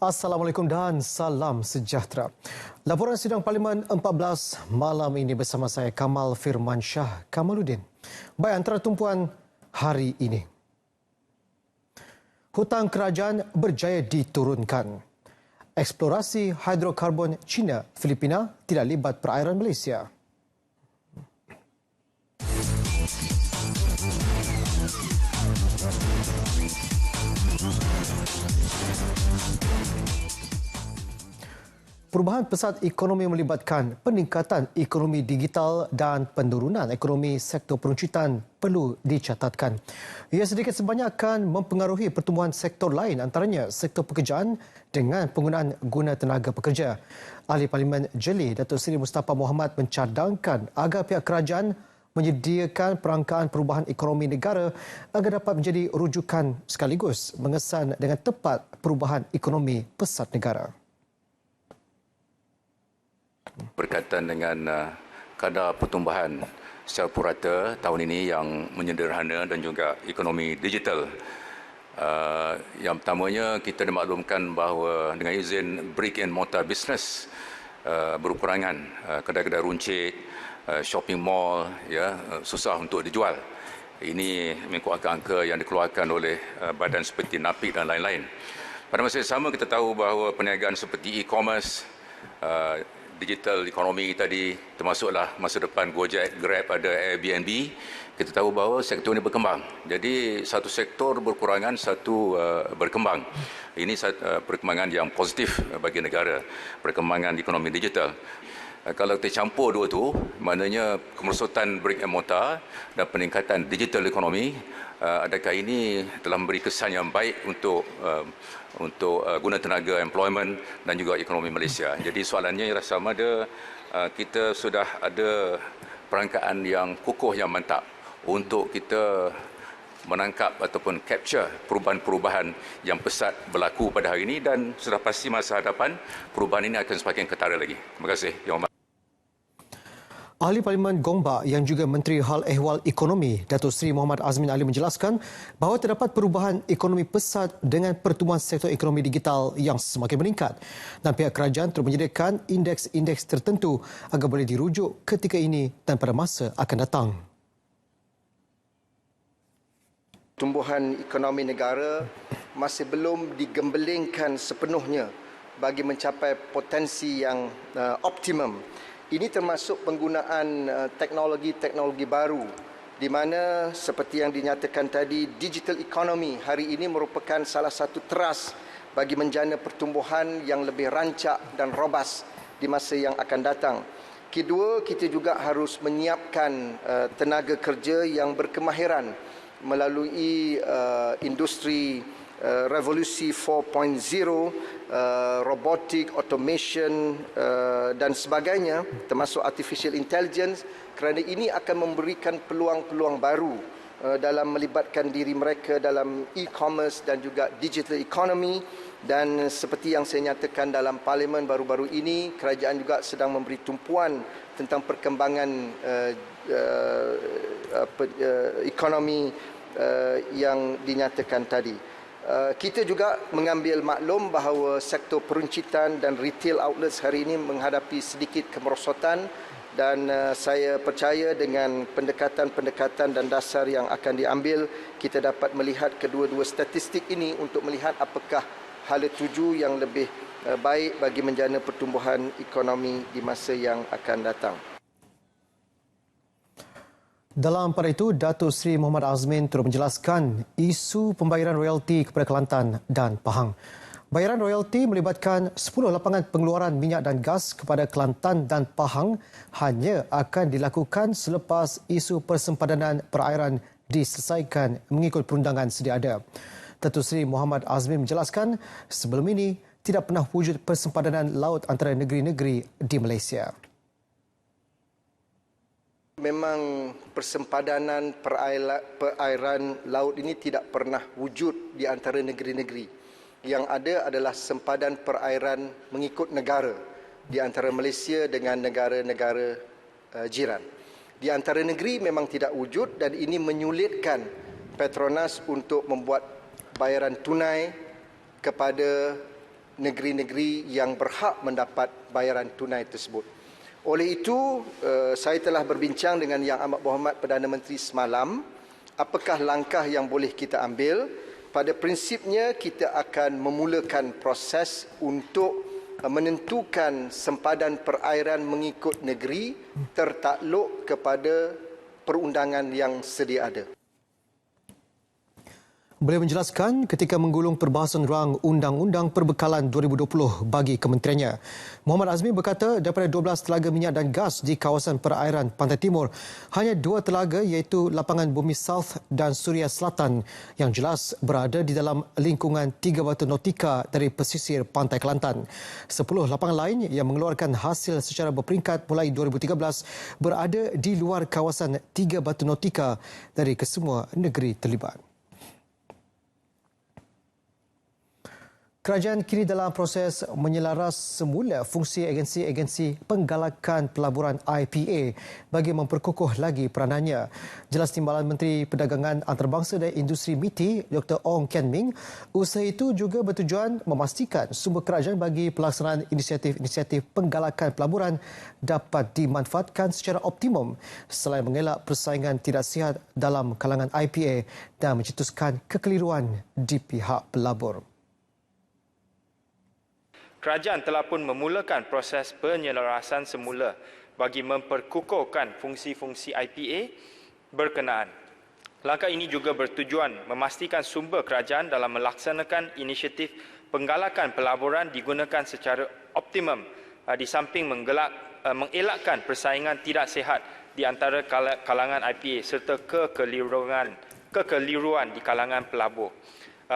Assalamualaikum dan salam sejahtera. Laporan sidang Parlimen 14 malam ini bersama saya Kamal Firman Shah Kamaluddin. Baik, antara tumpuan hari ini. Hutang kerajaan berjaya diturunkan. Eksplorasi hidrokarbon China, Filipina tidak libat perairan Malaysia. Perubahan pesat ekonomi melibatkan peningkatan ekonomi digital dan penurunan ekonomi sektor peruncitan perlu dicatatkan. Ia sedikit sebanyak akan mempengaruhi pertumbuhan sektor lain, antaranya sektor pekerjaan dengan penggunaan guna tenaga pekerja. Ahli Parlimen Jeli Datuk Seri Mustafa Mohamad mencadangkan agar pihak kerajaan menyediakan perangkaan perubahan ekonomi negara agar dapat menjadi rujukan sekaligus mengesan dengan tepat perubahan ekonomi pesat negara. Berkaitan dengan kadar pertumbuhan secara purata tahun ini yang menyederhana dan juga ekonomi digital. Yang pertamanya, kita dimaklumkan bahawa dengan izin brick and mortar business berkurangan, kedai-kedai runcit, shopping mall susah untuk dijual. Ini mengikut angka yang dikeluarkan oleh badan seperti NAPIK dan lain-lain. Pada masa yang sama, kita tahu bahawa perniagaan seperti e-commerce, digital ekonomi tadi, termasuklah masa depan Gojek, Grab, ada Airbnb, kita tahu bahawa sektor ini berkembang. Jadi satu sektor berkurangan, satu berkembang. Ini perkembangan yang positif bagi negara, perkembangan ekonomi digital. Kalau kita campur dua itu, maknanya kemerosotan brick and mortar dan peningkatan digital ekonomi, adakah ini telah memberi kesan yang baik untuk guna tenaga employment dan juga ekonomi Malaysia. Jadi soalannya ialah sama ada kita sudah ada perangkaan yang kukuh, yang mantap untuk kita menangkap ataupun capture perubahan-perubahan yang pesat berlaku pada hari ini, dan sudah pasti masa hadapan perubahan ini akan semakin ketara lagi. Terima kasih. Yang Hormat. Ahli Parlimen Gombak yang juga Menteri Hal Ehwal Ekonomi Datuk Seri Muhammad Azmin Ali menjelaskan bahawa terdapat perubahan ekonomi pesat dengan pertumbuhan sektor ekonomi digital yang semakin meningkat dan pihak kerajaan terus menyediakan indeks-indeks tertentu agar boleh dirujuk ketika ini dan pada masa akan datang. Pertumbuhan ekonomi negara masih belum digembelengkan sepenuhnya bagi mencapai potensi yang optimum. Ini termasuk penggunaan teknologi-teknologi baru di mana seperti yang dinyatakan tadi, digital economy hari ini merupakan salah satu teras bagi menjana pertumbuhan yang lebih rancak dan robust di masa yang akan datang. Kedua, kita juga harus menyiapkan tenaga kerja yang berkemahiran melalui industri revolusi 4.0, robotik, automation dan sebagainya, termasuk artificial intelligence, kerana ini akan memberikan peluang-peluang baru dalam melibatkan diri mereka dalam e-commerce dan juga digital economy. Dan seperti yang saya nyatakan dalam Parlimen baru-baru ini, kerajaan juga sedang memberi tumpuan tentang perkembangan ekonomi yang dinyatakan tadi. Kita juga mengambil maklum bahawa sektor peruncitan dan retail outlets hari ini menghadapi sedikit kemerosotan, dan saya percaya dengan pendekatan-pendekatan dan dasar yang akan diambil, kita dapat melihat kedua-dua statistik ini untuk melihat apakah hala tuju yang lebih baik bagi menjana pertumbuhan ekonomi di masa yang akan datang. Dalam pada itu, Datuk Seri Muhammad Azmin turut menjelaskan isu pembayaran royalti kepada Kelantan dan Pahang. Bayaran royalti melibatkan 10 lapangan pengeluaran minyak dan gas kepada Kelantan dan Pahang hanya akan dilakukan selepas isu persempadanan perairan diselesaikan mengikut perundangan sedia ada. Datuk Seri Muhammad Azmin menjelaskan sebelum ini tidak pernah wujud persempadanan laut antara negeri-negeri di Malaysia. Memang persempadanan perairan laut ini tidak pernah wujud di antara negeri-negeri. Yang ada adalah sempadan perairan mengikut negara di antara Malaysia dengan negara-negara jiran. Di antara negeri memang tidak wujud, dan ini menyulitkan Petronas untuk membuat bayaran tunai kepada negeri-negeri yang berhak mendapat bayaran tunai tersebut. Oleh itu, saya telah berbincang dengan Yang Amat Berhormat Perdana Menteri semalam, apakah langkah yang boleh kita ambil. Pada prinsipnya, kita akan memulakan proses untuk menentukan sempadan perairan mengikut negeri tertakluk kepada perundangan yang sedia ada. Beliau menjelaskan ketika menggulung perbahasan rang Undang-Undang Perbekalan 2020 bagi kementeriannya. Muhammad Azmi berkata daripada 12 telaga minyak dan gas di kawasan perairan Pantai Timur, hanya 2 telaga iaitu Lapangan Bumi South dan Suria Selatan yang jelas berada di dalam lingkungan 3 batu nautika dari pesisir Pantai Kelantan. 10 lapangan lain yang mengeluarkan hasil secara berperingkat mulai 2013 berada di luar kawasan 3 batu nautika dari kesemua negeri terlibat. Kerajaan kini dalam proses menyelaras semula fungsi agensi-agensi penggalakan pelaburan IPA bagi memperkukuh lagi peranannya. Jelas Timbalan Menteri Perdagangan Antarabangsa dan Industri MITI, Dr. Ong Kian Ming, usaha itu juga bertujuan memastikan sumber kerajaan bagi pelaksanaan inisiatif-inisiatif penggalakan pelaburan dapat dimanfaatkan secara optimum selain mengelak persaingan tidak sihat dalam kalangan IPA dan mencetuskan kekeliruan di pihak pelabur. Kerajaan telah pun memulakan proses penyelarasan semula bagi memperkukuhkan fungsi-fungsi IPA berkenaan. Langkah ini juga bertujuan memastikan sumber kerajaan dalam melaksanakan inisiatif penggalakan pelaburan digunakan secara optimum di samping mengelakkan persaingan tidak sihat di antara kalangan IPA serta kekeliruan di kalangan pelabur.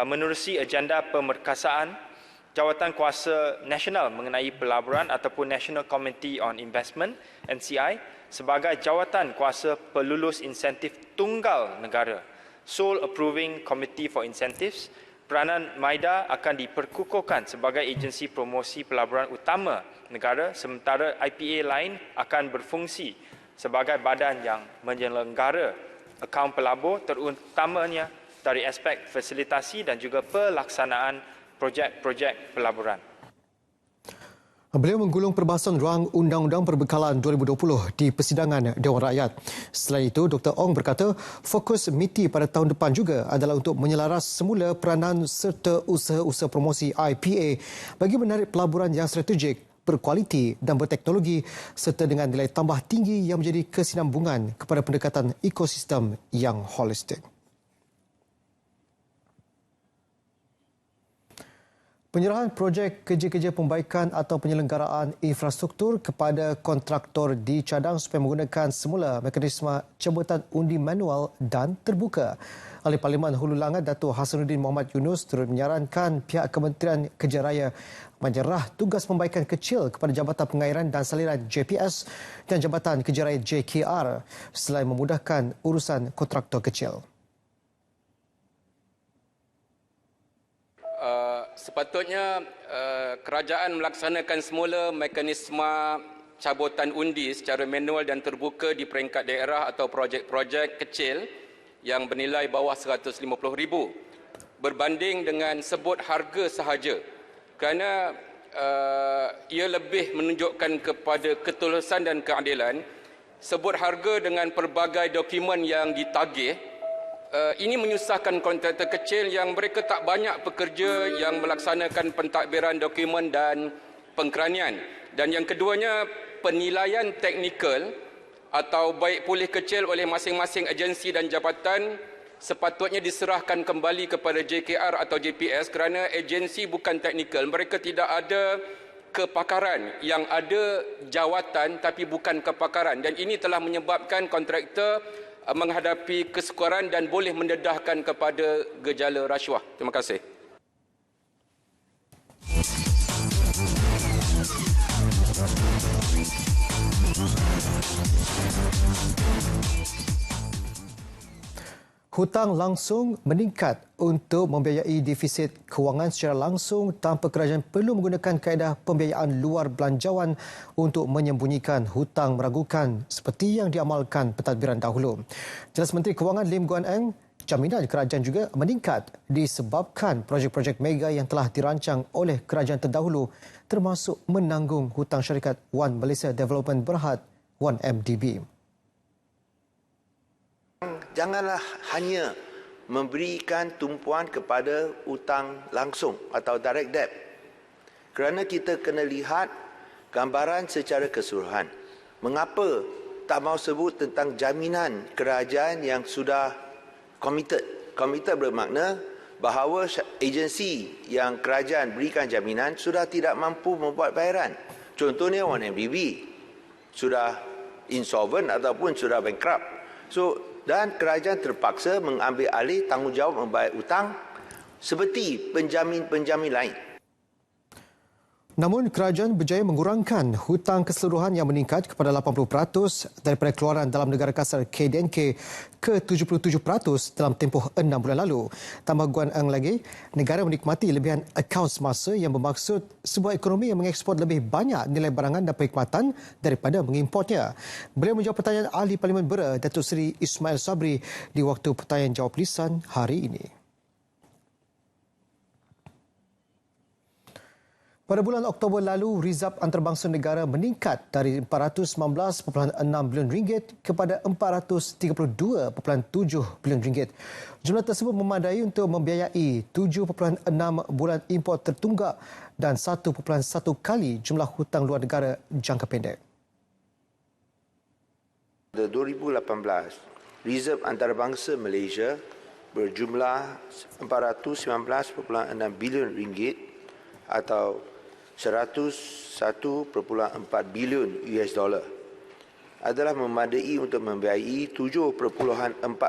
Menerusi agenda pemerkasaan Jawatan Kuasa Nasional mengenai Pelaburan ataupun National Committee on Investment NCI sebagai jawatan kuasa pelulus insentif tunggal negara, Sole Approving Committee for Incentives, peranan MIDA akan diperkukuhkan sebagai agensi promosi pelaburan utama negara sementara IPA lain akan berfungsi sebagai badan yang menyelenggara akaun pelabur terutamanya dari aspek fasilitasi dan juga pelaksanaan projek-projek pelaburan. Beliau menggulung perbahasan rang Undang-Undang Perbekalan 2020 di persidangan Dewan Rakyat. Selain itu, Dr. Ong berkata fokus MITI pada tahun depan juga adalah untuk menyelaras semula peranan serta usaha-usaha promosi IPA bagi menarik pelaburan yang strategik, berkualiti dan berteknologi serta dengan nilai tambah tinggi yang menjadi kesinambungan kepada pendekatan ekosistem yang holistik. Penyerahan projek kerja-kerja pembaikan atau penyelenggaraan infrastruktur kepada kontraktor dicadang supaya menggunakan semula mekanisme cabutan undi manual dan terbuka. Ahli Parlimen Hulu Langat Dato' Hasanuddin Mohamad Yunus turut menyarankan pihak Kementerian Kerja Raya menyerah tugas pembaikan kecil kepada Jabatan Pengairan dan Saliran JPS dan Jabatan Kerja Raya JKR selain memudahkan urusan kontraktor kecil. Sepatutnya kerajaan melaksanakan semula mekanisme cabutan undi secara manual dan terbuka di peringkat daerah atau projek-projek kecil yang bernilai bawah RM150,000 berbanding dengan sebut harga sahaja kerana ia lebih menunjukkan kepada ketulusan dan keadilan. Sebut harga dengan pelbagai dokumen yang ditagih ini menyusahkan kontraktor kecil yang mereka tak banyak pekerja yang melaksanakan pentadbiran dokumen dan pengkeranian. Dan yang keduanya, penilaian teknikal atau baik pulih kecil oleh masing-masing agensi dan jabatan sepatutnya diserahkan kembali kepada JKR atau JPS kerana agensi bukan teknikal. Mereka tidak ada kepakaran, yang ada jawatan tapi bukan kepakaran. Dan ini telah menyebabkan kontraktor menghadapi kesukaran dan boleh mendedahkan kepada gejala rasuah. Terima kasih. Hutang langsung meningkat untuk membiayai defisit kewangan secara langsung tanpa kerajaan perlu menggunakan kaedah pembiayaan luar belanjawan untuk menyembunyikan hutang meragukan seperti yang diamalkan pentadbiran dahulu. Jelas Menteri Kewangan Lim Guan Eng Jaminan kerajaan juga meningkat disebabkan projek-projek mega yang telah dirancang oleh kerajaan terdahulu termasuk menanggung hutang syarikat One Malaysia Development Berhad 1MDB. Janganlah hanya memberikan tumpuan kepada hutang langsung atau direct debt. Kerana kita kena lihat gambaran secara keseluruhan. Mengapa tak mahu sebut tentang jaminan kerajaan yang sudah committed? Committed bermakna bahawa agensi yang kerajaan berikan jaminan sudah tidak mampu membuat bayaran. Contohnya 1MDB sudah insolvent ataupun sudah bankrupt. Dan kerajaan terpaksa mengambil alih tanggungjawab membayar hutang seperti penjamin-penjamin lain. Namun kerajaan berjaya mengurangkan hutang keseluruhan yang meningkat kepada 80% daripada keluaran dalam negara kasar KDNK ke 77% dalam tempoh 6 bulan lalu. Tambah Guan Eng lagi, negara menikmati lebihan akaun semasa yang bermaksud sebuah ekonomi yang mengekspor lebih banyak nilai barangan dan perkhidmatan daripada mengimportnya. Beliau menjawab pertanyaan Ahli Parlimen Bera Datuk Seri Ismail Sabri di waktu pertanyaan jawab lisan hari ini. Pada bulan Oktober lalu, rizab antarabangsa negara meningkat dari RM419.6 bilion kepada RM432.7 bilion. Jumlah tersebut memadai untuk membiayai 7.6 bulan import tertunggak dan 1.1 kali jumlah hutang luar negara jangka pendek. Pada 2018, rizab antarabangsa Malaysia berjumlah RM419.6 bilion atau 101.4 bilion US dollar adalah memadai untuk membiayai 7.4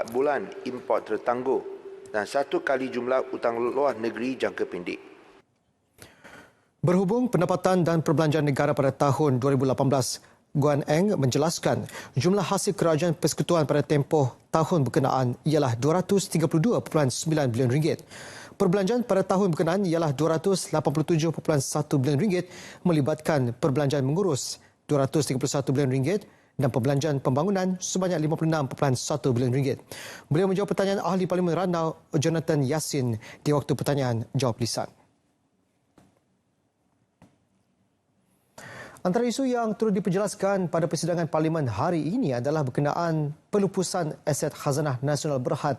bulan import tertangguh dan 1 kali jumlah hutang luar negeri jangka pendek. Berhubung pendapatan dan perbelanjaan negara pada tahun 2018, Guan Eng menjelaskan jumlah hasil kerajaan persekutuan pada tempoh tahun berkenaan ialah RM232.9 bilion. Perbelanjaan pada tahun berkenaan ialah RM287.1 bilion melibatkan perbelanjaan mengurus RM231 bilion dan perbelanjaan pembangunan sebanyak RM56.1 bilion. Beliau menjawab pertanyaan Ahli Parlimen Ranau Jonathan Yassin di waktu pertanyaan jawab lisan. Antara isu yang turut diperjelaskan pada persidangan Parlimen hari ini adalah berkenaan pelupusan aset Khazanah Nasional Berhad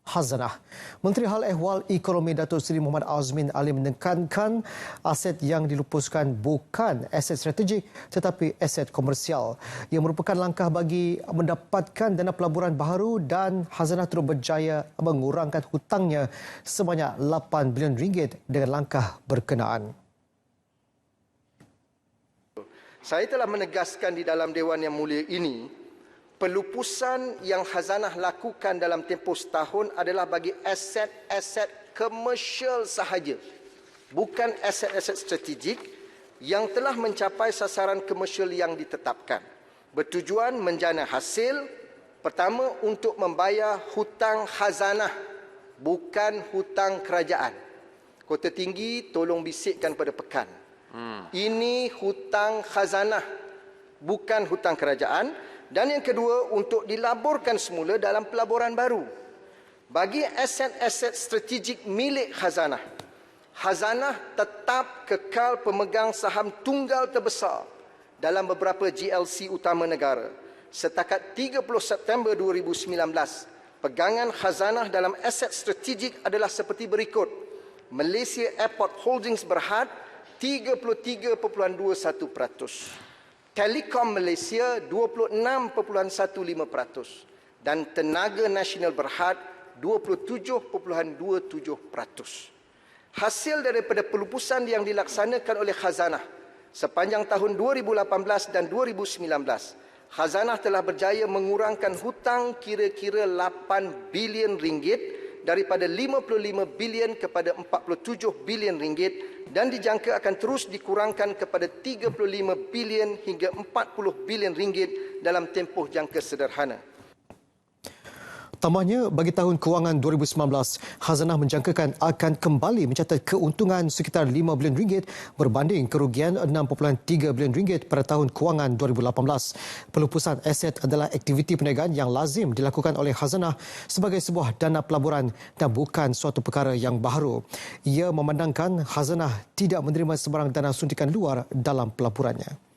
Khazanah. Menteri Hal Ehwal Ekonomi Datuk Seri Muhammad Azmin Ali menekankan aset yang dilupuskan bukan aset strategik tetapi aset komersial. Ia merupakan langkah bagi mendapatkan dana pelaburan baharu dan Khazanah terus berjaya mengurangkan hutangnya sebanyak RM8 bilion dengan langkah berkenaan. Saya telah menegaskan di dalam Dewan Yang Mulia ini, pelupusan yang Khazanah lakukan dalam tempoh setahun adalah bagi aset-aset komersial sahaja. Bukan aset-aset strategik yang telah mencapai sasaran komersial yang ditetapkan. Bertujuan menjana hasil, pertama untuk membayar hutang Khazanah, bukan hutang kerajaan. Kota Tinggi tolong bisikkan pada pekan. Ini hutang Khazanah, bukan hutang kerajaan. Dan yang kedua, untuk dilaburkan semula dalam pelaburan baru. Bagi aset-aset strategik milik Khazanah, Khazanah tetap kekal pemegang saham tunggal terbesar dalam beberapa GLC utama negara. Setakat 30 September 2019, pegangan Khazanah dalam aset strategik adalah seperti berikut. Malaysia Airport Holdings Berhad 33.21%. Telekom Malaysia 26.15% dan Tenaga Nasional Berhad 27.27%. Hasil daripada pelupusan yang dilaksanakan oleh Khazanah sepanjang tahun 2018 dan 2019, Khazanah telah berjaya mengurangkan hutang kira-kira RM8 bilion daripada RM55 bilion kepada RM47 bilion dan dijangka akan terus dikurangkan kepada RM35 bilion hingga RM40 bilion dalam tempoh jangka sederhana. Tambahnya, bagi tahun kewangan 2019, Khazanah menjangkakan akan kembali mencatat keuntungan sekitar RM5 bilion berbanding kerugian RM6.3 bilion pada tahun kewangan 2018. Pelupusan aset adalah aktiviti perniagaan yang lazim dilakukan oleh Khazanah sebagai sebuah dana pelaburan dan bukan suatu perkara yang baharu. Ia memandangkan Khazanah tidak menerima sebarang dana suntikan luar dalam pelaburannya.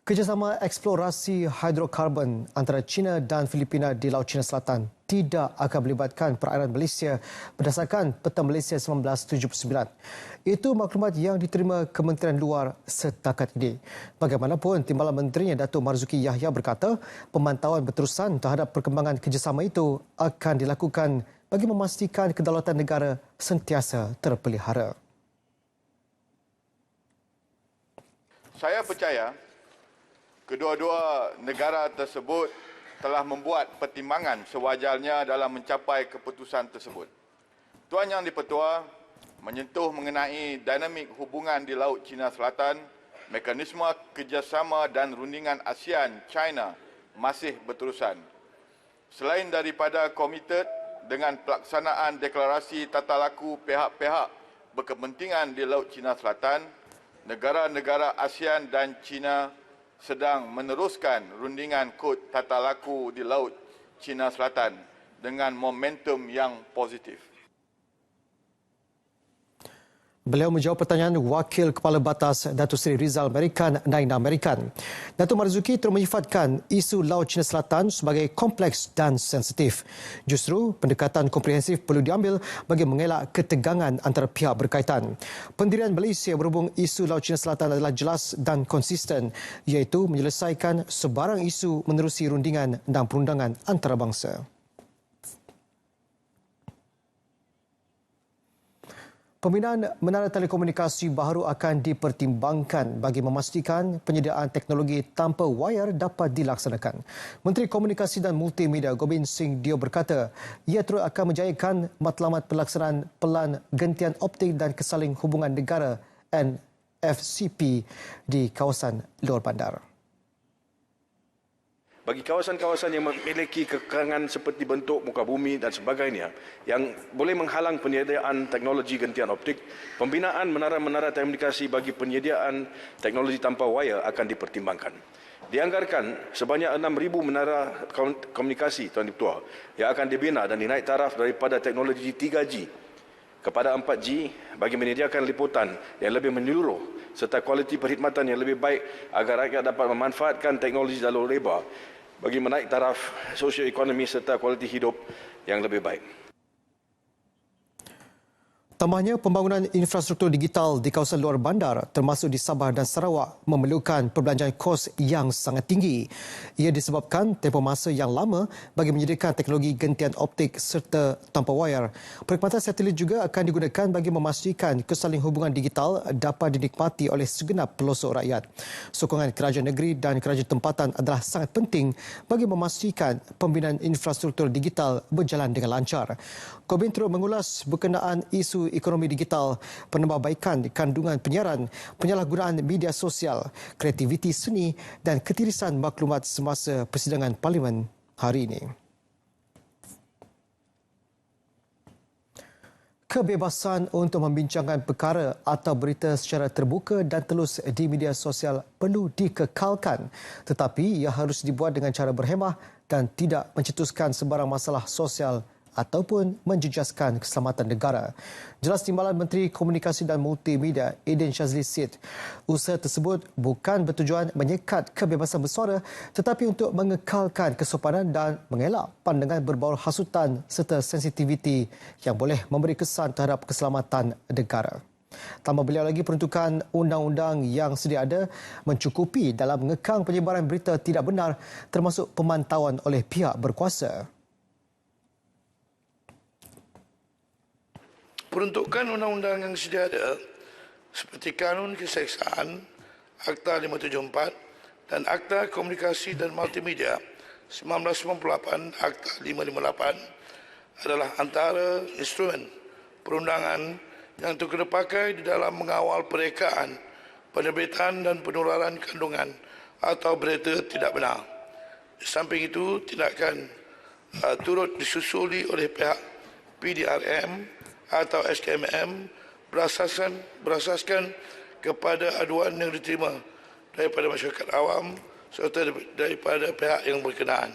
Kerjasama eksplorasi hidrokarbon antara China dan Filipina di Laut China Selatan tidak akan melibatkan perairan Malaysia berdasarkan Peta Malaysia 1979. Itu maklumat yang diterima Kementerian Luar setakat ini. Bagaimanapun, Timbalan Menterinya Datuk Marzuki Yahya berkata pemantauan berterusan terhadap perkembangan kerjasama itu akan dilakukan bagi memastikan kedaulatan negara sentiasa terpelihara. Saya percaya kedua-dua negara tersebut telah membuat pertimbangan sewajarnya dalam mencapai keputusan tersebut. Tuan Yang di-Pertua menyentuh mengenai dinamik hubungan di Laut China Selatan, mekanisme kerjasama dan rundingan ASEAN-China masih berterusan. Selain daripada komited dengan pelaksanaan deklarasi tata laku pihak-pihak berkepentingan di Laut China Selatan, negara-negara ASEAN dan China sedang meneruskan rundingan kod tata laku di Laut China Selatan dengan momentum yang positif. Beliau menjawab pertanyaan Wakil Kepala Batas Datuk Seri Rizal Merican, Naina Merican. Datuk Marzuki terus menyifatkan isu Laut China Selatan sebagai kompleks dan sensitif. Justru pendekatan komprehensif perlu diambil bagi mengelak ketegangan antara pihak berkaitan. Pendirian Malaysia berhubung isu Laut China Selatan adalah jelas dan konsisten, iaitu menyelesaikan sebarang isu menerusi rundingan dan perundangan antarabangsa. Pembinaan menara telekomunikasi baharu akan dipertimbangkan bagi memastikan penyediaan teknologi tanpa wayar dapat dilaksanakan. Menteri Komunikasi dan Multimedia Gobind Singh Dio berkata, ia terus akan menjayakan matlamat pelaksanaan pelan gentian optik dan kesaling hubungan negara NFCP di kawasan luar bandar. Bagi kawasan-kawasan yang memiliki kekurangan seperti bentuk muka bumi dan sebagainya yang boleh menghalang penyediaan teknologi gentian optik, pembinaan menara-menara telekomunikasi bagi penyediaan teknologi tanpa wayar akan dipertimbangkan. Dianggarkan sebanyak 6,000 menara komunikasi Tuan Ketua yang akan dibina dan dinaik taraf daripada teknologi 3G kepada 4G bagi menyediakan liputan yang lebih menyeluruh serta kualiti perkhidmatan yang lebih baik agar rakyat dapat memanfaatkan teknologi jalur lebar bagi menaik taraf sosioekonomi serta kualiti hidup yang lebih baik. Tambahnya, pembangunan infrastruktur digital di kawasan luar bandar termasuk di Sabah dan Sarawak memerlukan perbelanjaan kos yang sangat tinggi. Ia disebabkan tempoh masa yang lama bagi menyediakan teknologi gentian optik serta tanpa wayar. Perkhidmatan satelit juga akan digunakan bagi memastikan kesaling hubungan digital dapat dinikmati oleh segenap pelosok rakyat. Sokongan kerajaan negeri dan kerajaan tempatan adalah sangat penting bagi memastikan pembinaan infrastruktur digital berjalan dengan lancar. Gobind terus mengulas berkenaan isu ekonomi digital, penambahbaikan kandungan penyiaran, penyalahgunaan media sosial, kreativiti seni dan ketirisan maklumat semasa persidangan Parlimen hari ini. Kebebasan untuk membincangkan perkara atau berita secara terbuka dan telus di media sosial perlu dikekalkan, tetapi ia harus dibuat dengan cara berhemah dan tidak mencetuskan sebarang masalah sosial ataupun menjejaskan keselamatan negara. Jelas Timbalan Menteri Komunikasi dan Multimedia Aidin Shazli Sid, usaha tersebut bukan bertujuan menyekat kebebasan bersuara tetapi untuk mengekalkan kesopanan dan mengelak pandangan berbau hasutan serta sensitiviti yang boleh memberi kesan terhadap keselamatan negara. Tambah beliau lagi, peruntukan undang-undang yang sedia ada mencukupi dalam mengekang penyebaran berita tidak benar termasuk pemantauan oleh pihak berkuasa. Peruntukan undang-undang yang sedia ada seperti Kanun Keseksaan, Akta 574 dan Akta Komunikasi dan Multimedia 1998, Akta 558 adalah antara instrumen perundangan yang terkena pakai di dalam mengawal perekaan penerbitan dan penularan kandungan atau berita tidak benar. Di samping itu, tindakan turut disusuli oleh pihak PDRM atau SKMM berasaskan kepada aduan yang diterima daripada masyarakat awam serta daripada pihak yang berkenaan.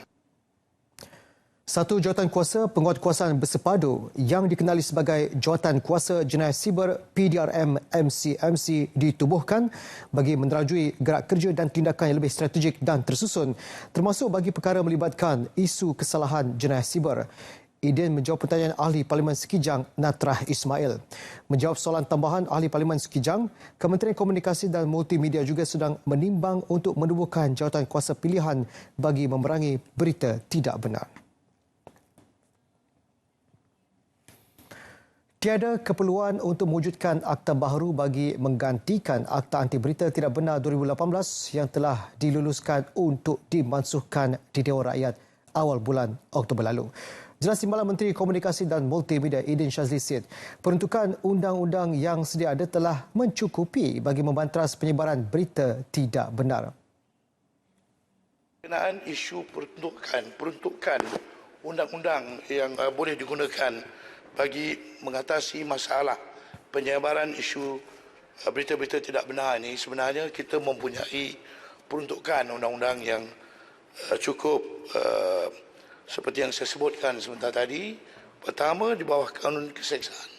Satu jawatan kuasa penguatkuasaan bersepadu yang dikenali sebagai Jawatan Kuasa Jenayah Siber PDRM MCMC ditubuhkan bagi menerajui gerak kerja dan tindakan yang lebih strategik dan tersusun termasuk bagi perkara melibatkan isu kesalahan jenayah siber. Idin menjawab pertanyaan Ahli Parlimen Sekijang Natrah Ismail. Menjawab soalan tambahan Ahli Parlimen Sekijang, Kementerian Komunikasi dan Multimedia juga sedang menimbang untuk menubuhkan jawatan kuasa pilihan bagi memerangi berita tidak benar. Tiada keperluan untuk mewujudkan akta baharu bagi menggantikan Akta Anti Berita Tidak Benar 2018 yang telah diluluskan untuk dimansuhkan di Dewan Rakyat awal bulan Oktober lalu. Jelas Timbalan Menteri Komunikasi dan Multimedia Idin Shazli Syed, peruntukan undang-undang yang sedia ada telah mencukupi bagi membantras penyebaran berita tidak benar. Berkenaan isu peruntukan undang-undang yang boleh digunakan bagi mengatasi masalah penyebaran isu berita-berita tidak benar ini, sebenarnya kita mempunyai peruntukan undang-undang yang cukup seperti yang saya sebutkan sebentar tadi. Pertama, di bawah kanun keseksaan,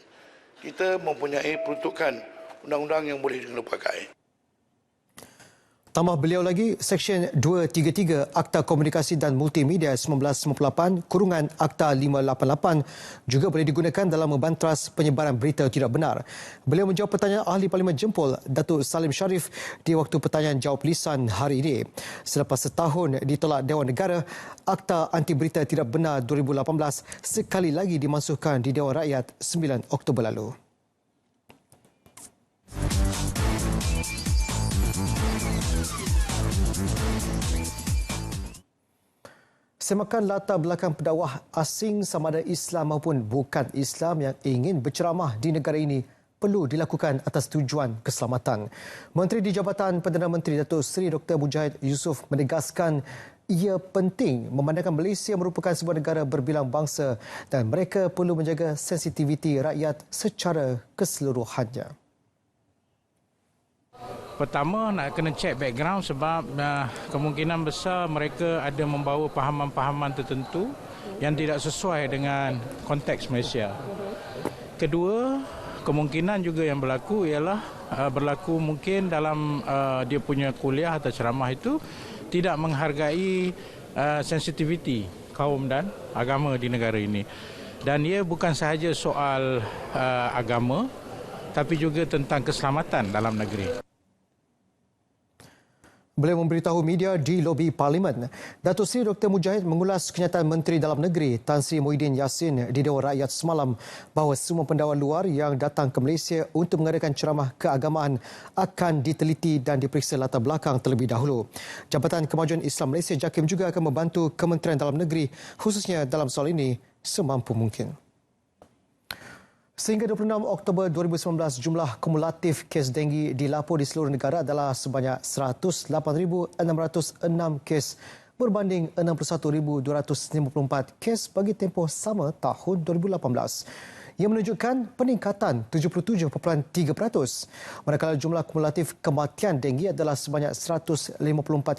kita mempunyai peruntukan undang-undang yang boleh digunakan pakai. Tambah beliau lagi, Seksyen 233 Akta Komunikasi dan Multimedia 1998 kurungan Akta 588 juga boleh digunakan dalam membantras penyebaran berita tidak benar. Beliau menjawab pertanyaan Ahli Parlimen Jempol Datuk Salim Sharif di waktu pertanyaan jawab lisan hari ini. Selepas setahun ditolak Dewan Negara, Akta Anti Berita Tidak Benar 2018 sekali lagi dimansuhkan di Dewan Rakyat 9 Oktober lalu. Semakan latar belakang pendakwah asing sama ada Islam maupun bukan Islam yang ingin berceramah di negara ini perlu dilakukan atas tujuan keselamatan. Menteri di Jabatan Perdana Menteri Datuk Seri Dr. Mujahid Yusof menegaskan ia penting memandangkan Malaysia merupakan sebuah negara berbilang bangsa dan mereka perlu menjaga sensitiviti rakyat secara keseluruhannya. Pertama, nak kena check background sebab kemungkinan besar mereka ada membawa pahaman-pahaman tertentu yang tidak sesuai dengan konteks Malaysia. Kedua, kemungkinan juga yang berlaku ialah berlaku mungkin dalam dia punya kuliah atau ceramah itu tidak menghargai sensitiviti kaum dan agama di negara ini. Dan ia bukan sahaja soal agama tapi juga tentang keselamatan dalam negeri. Beliau memberitahu media di lobi Parlimen. Datuk Seri Dr. Mujahid mengulas kenyataan Menteri Dalam Negeri Tan Sri Muhyiddin Yassin di Dewan Rakyat semalam bahawa semua pendakwa luar yang datang ke Malaysia untuk mengadakan ceramah keagamaan akan diteliti dan diperiksa latar belakang terlebih dahulu. Jabatan Kemajuan Islam Malaysia JAKIM juga akan membantu Kementerian Dalam Negeri khususnya dalam soal ini semampu mungkin. Sehingga 26 Oktober 2019, jumlah kumulatif kes denggi dilapor di seluruh negara adalah sebanyak 108,606 kes berbanding 61,254 kes bagi tempoh sama tahun 2018. Ia menunjukkan peningkatan 77.3%. Manakala jumlah kumulatif kematian denggi adalah sebanyak 154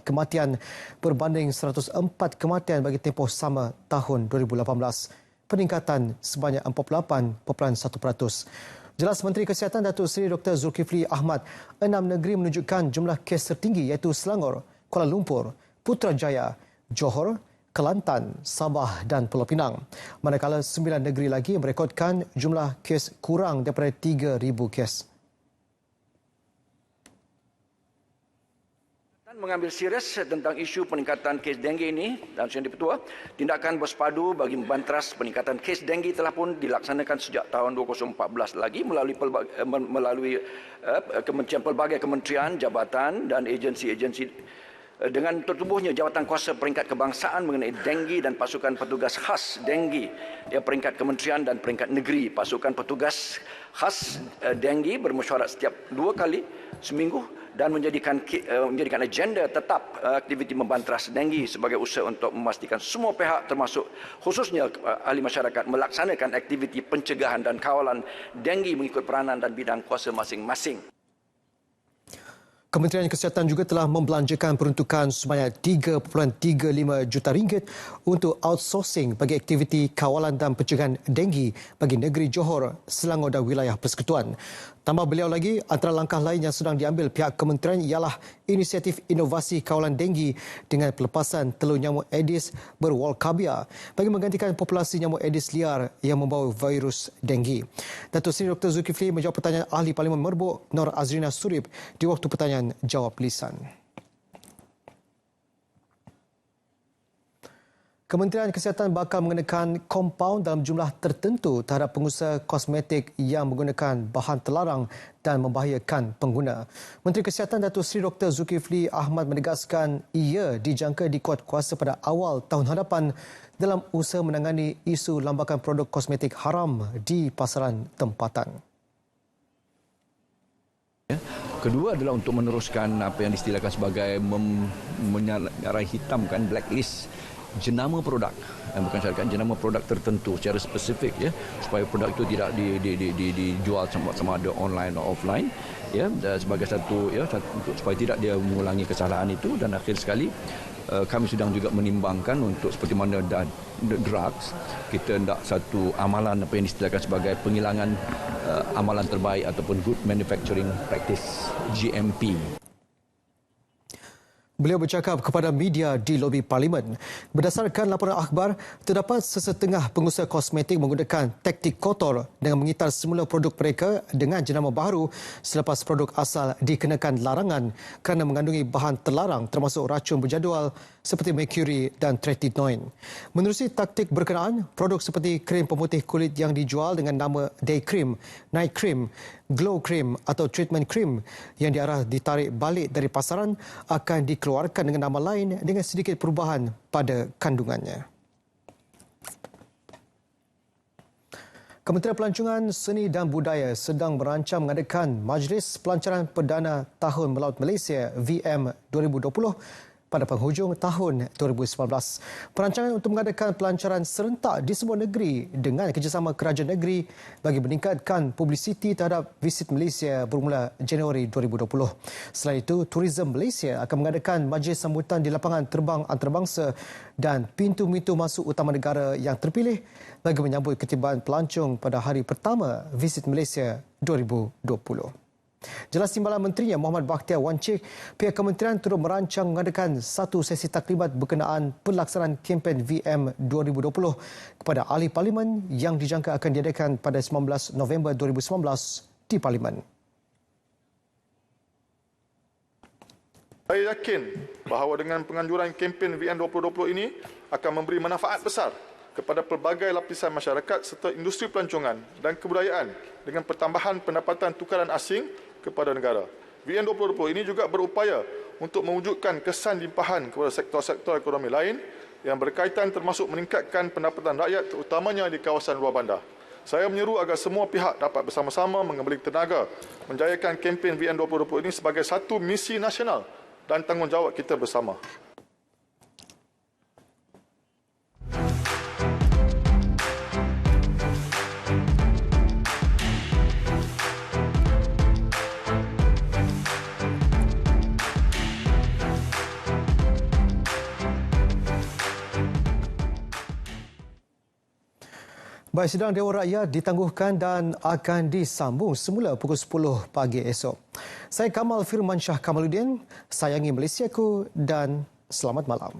kematian berbanding 104 kematian bagi tempoh sama tahun 2018. Peningkatan sebanyak 48.1%. Jelas Menteri Kesihatan Datuk Seri Dr. Zulkifli Ahmad, 6 negeri menunjukkan jumlah kes tertinggi iaitu Selangor, Kuala Lumpur, Putrajaya, Johor, Kelantan, Sabah dan Pulau Pinang. Manakala 9 negeri lagi merekodkan jumlah kes kurang daripada 3,000 kes. Mengambil serius tentang isu peningkatan kes denggi ini dan Seri Ketua, tindakan bersepadu bagi membantras peningkatan kes denggi telah pun dilaksanakan sejak tahun 2014 lagi melalui pelbagai kementerian, jabatan dan agensi-agensi dengan tertubuhnya jawatan kuasa peringkat kebangsaan mengenai denggi dan pasukan petugas khas denggi peringkat kementerian dan peringkat negeri. Pasukan petugas khas denggi bermesyuarat setiap 2 kali seminggu dan menjadikan agenda tetap aktiviti membantras denggi sebagai usaha untuk memastikan semua pihak termasuk khususnya ahli masyarakat melaksanakan aktiviti pencegahan dan kawalan denggi mengikut peranan dan bidang kuasa masing-masing. Kementerian Kesihatan juga telah membelanjakan peruntukan sebanyak 3.35 juta ringgit untuk outsourcing bagi aktiviti kawalan dan pencegahan denggi bagi negeri Johor, Selangor dan wilayah persekutuan. Tambah beliau lagi, antara langkah lain yang sedang diambil pihak kementerian ialah inisiatif inovasi kawalan denggi dengan pelepasan telur nyamuk Aedes berwolkabia bagi menggantikan populasi nyamuk Aedes liar yang membawa virus denggi. Datuk Seri Dr. Zulkifli menjawab pertanyaan Ahli Parlimen Merbuk Nor Azrina Surip di waktu pertanyaan jawab lisan. Kementerian Kesihatan bakal mengenakan kompaun dalam jumlah tertentu terhadap pengusaha kosmetik yang menggunakan bahan terlarang dan membahayakan pengguna. Menteri Kesihatan Datuk Seri Dr. Zulkifli Ahmad menegaskan ia dijangka dikuat kuasa pada awal tahun hadapan dalam usaha menangani isu lambakan produk kosmetik haram di pasaran tempatan. Kedua adalah untuk meneruskan apa yang diistilahkan sebagai menyarai hitamkan blacklist jenama produk, bukan syarikat, jenama produk tertentu secara spesifik, ya, supaya produk itu tidak dijual sama ada online atau offline, ya, sebagai satu, ya, supaya tidak dia mengulangi kesalahan itu. Dan akhir sekali kami sedang juga menimbangkan untuk seperti mana drugs, kita hendak satu amalan apa yang diistilahkan sebagai penghilangan amalan terbaik ataupun good manufacturing practice, GMP. Beliau bercakap kepada media di lobi Parlimen. Berdasarkan laporan akhbar, terdapat sesetengah pengusaha kosmetik menggunakan taktik kotor dengan mengitar semula produk mereka dengan jenama baru selepas produk asal dikenakan larangan kerana mengandungi bahan terlarang termasuk racun berjadual seperti merkuri dan tretinoin. Menerusi taktik berkenaan, produk seperti krim pemutih kulit yang dijual dengan nama day cream, night cream, glow cream atau treatment cream yang diarah ditarik balik dari pasaran akan dikeluarkan dengan nama lain dengan sedikit perubahan pada kandungannya. Kementerian Pelancongan, Seni dan Budaya sedang merancang mengadakan Majlis Pelancaran Perdana Tahun Melaut Malaysia VM 2020 pada penghujung tahun 2019. Perancangan untuk mengadakan pelancaran serentak di semua negeri dengan kerjasama kerajaan negeri bagi meningkatkan publisiti terhadap visit Malaysia bermula Januari 2020. Selain itu, Tourism Malaysia akan mengadakan majlis sambutan di lapangan terbang antarabangsa dan pintu-pintu masuk utama negara yang terpilih bagi menyambut ketibaan pelancong pada hari pertama visit Malaysia 2020. Jelas timbalan Menterinya Muhammad Bakhtiar Wancik, pihak kementerian turut merancang mengadakan satu sesi taklimat berkenaan pelaksanaan kempen VM 2020 kepada ahli parlimen yang dijangka akan diadakan pada 19 November 2019 di Parlimen. Saya yakin bahawa dengan penganjuran kempen VM 2020 ini akan memberi manfaat besar kepada pelbagai lapisan masyarakat serta industri pelancongan dan kebudayaan dengan pertambahan pendapatan tukaran asing kepada negara. VM 2020 ini juga berupaya untuk mewujudkan kesan limpahan kepada sektor-sektor ekonomi lain yang berkaitan termasuk meningkatkan pendapatan rakyat terutamanya di kawasan luar bandar. Saya menyeru agar semua pihak dapat bersama-sama mengembali tenaga menjayakan kempen VM 2020 ini sebagai satu misi nasional dan tanggungjawab kita bersama. Baik, sidang Dewan Rakyat ditangguhkan dan akan disambung semula pukul 10 pagi esok. Saya Kamal Firmansyah Kamaluddin, sayangi Malaysiaku dan selamat malam.